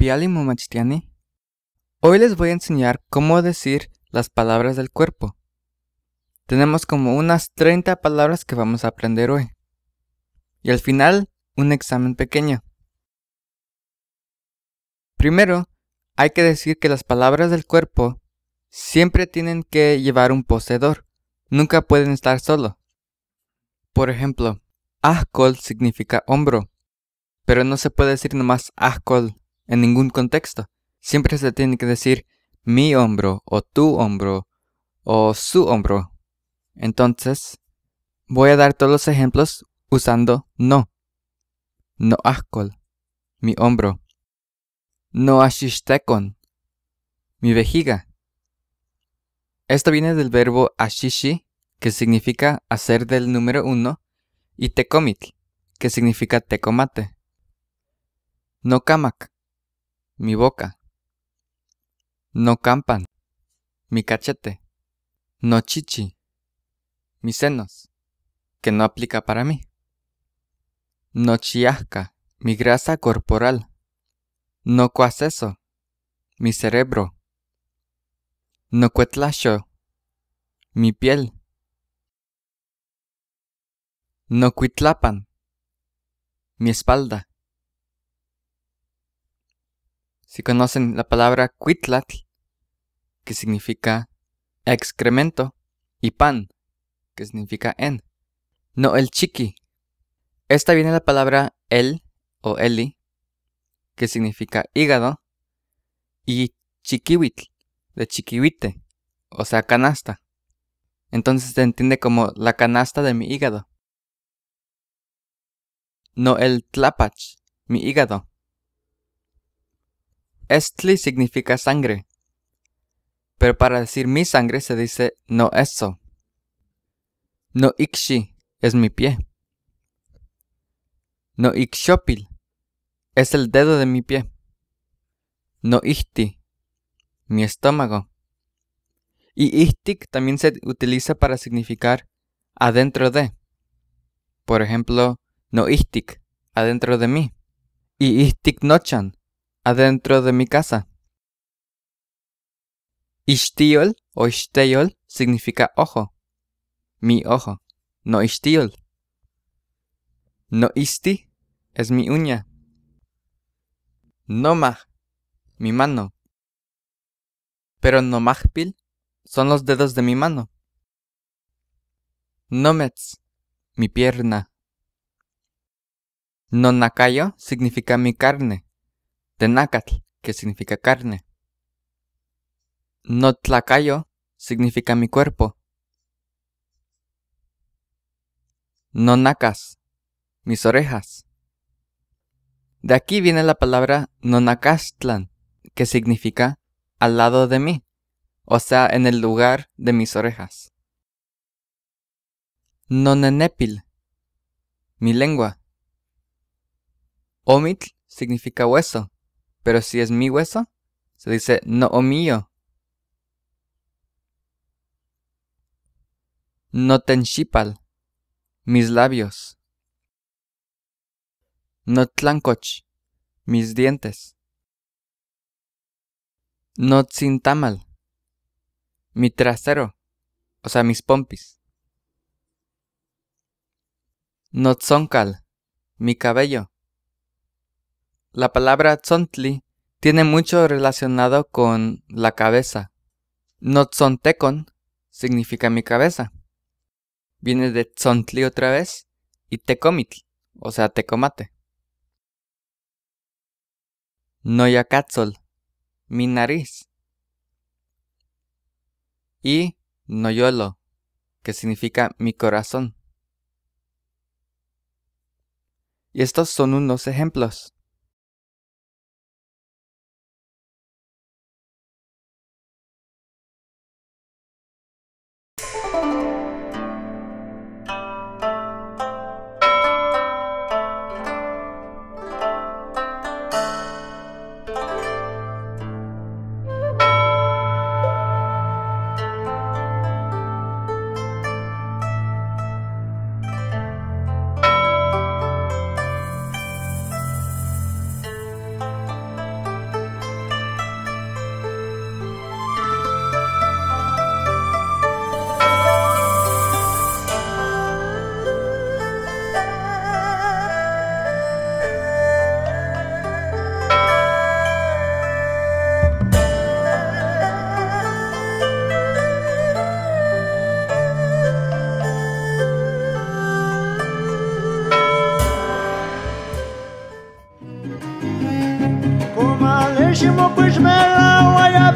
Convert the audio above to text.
Piali Momachtiani. Hoy les voy a enseñar cómo decir las palabras del cuerpo. Tenemos como unas 30 palabras que vamos a aprender hoy. Y al final, un examen pequeño. Primero, hay que decir que las palabras del cuerpo siempre tienen que llevar un poseedor. Nunca pueden estar solo. Por ejemplo, ahkol significa hombro, pero no se puede decir nomás ahkol en ningún contexto. Siempre se tiene que decir mi hombro o tu hombro o su hombro. Entonces, voy a dar todos los ejemplos usando no. No ahkol, mi hombro. No ashishtekon, mi vejiga. Esto viene del verbo ashishi, que significa hacer del número 1, y tecomitl, que significa tecomate. No kamak, mi boca. No campan, mi cachete. No chichi, mis senos, que no aplica para mí. No chiasca, mi grasa corporal. No coaceso, mi cerebro. No cuetlasho, mi piel. No cuitlapan, mi espalda. Si conocen la palabra cuitlatl, que significa excremento, y pan, que significa en. No el chiqui. Esta viene la palabra el o eli, que significa hígado, y chiquihuitl, de chiquihuite, o sea, canasta. Entonces se entiende como la canasta de mi hígado. No el tlapach, mi hígado. Estli significa sangre, pero para decir mi sangre se dice no eso. No ikshi es mi pie. No ikshopil es el dedo de mi pie. No ihti, mi estómago. Y ihtik también se utiliza para significar adentro de. Por ejemplo, no ihtik, adentro de mí. Y ihtik nochan, adentro de mi casa. Ishtiol o ishteyol significa ojo. Mi ojo. No ishtiol. No isti es mi uña. Nomaj, mi mano. Pero nomajpil son los dedos de mi mano. Nometz, mi pierna. Nonakayo significa mi carne. Tenacatl, que significa carne. Notlacayo significa mi cuerpo. Nonacas, mis orejas. De aquí viene la palabra nonacastlan, que significa al lado de mí, o sea, en el lugar de mis orejas. Nonenepil, mi lengua. Omitl significa hueso, pero si es mi hueso, se dice no omío. Notenshipal, mis labios. Notlancoch, mis dientes. Notzintamal, mi trasero, o sea, mis pompis. Notzonkal, mi cabello. La palabra tzontli tiene mucho relacionado con la cabeza. Notzontekon significa mi cabeza. Viene de tzontli otra vez y tecomitl, o sea, tecomate. Noyacatzol, mi nariz. Y noyolo, que significa mi corazón. Y estos son unos ejemplos. Como a leche, mo push me la, why I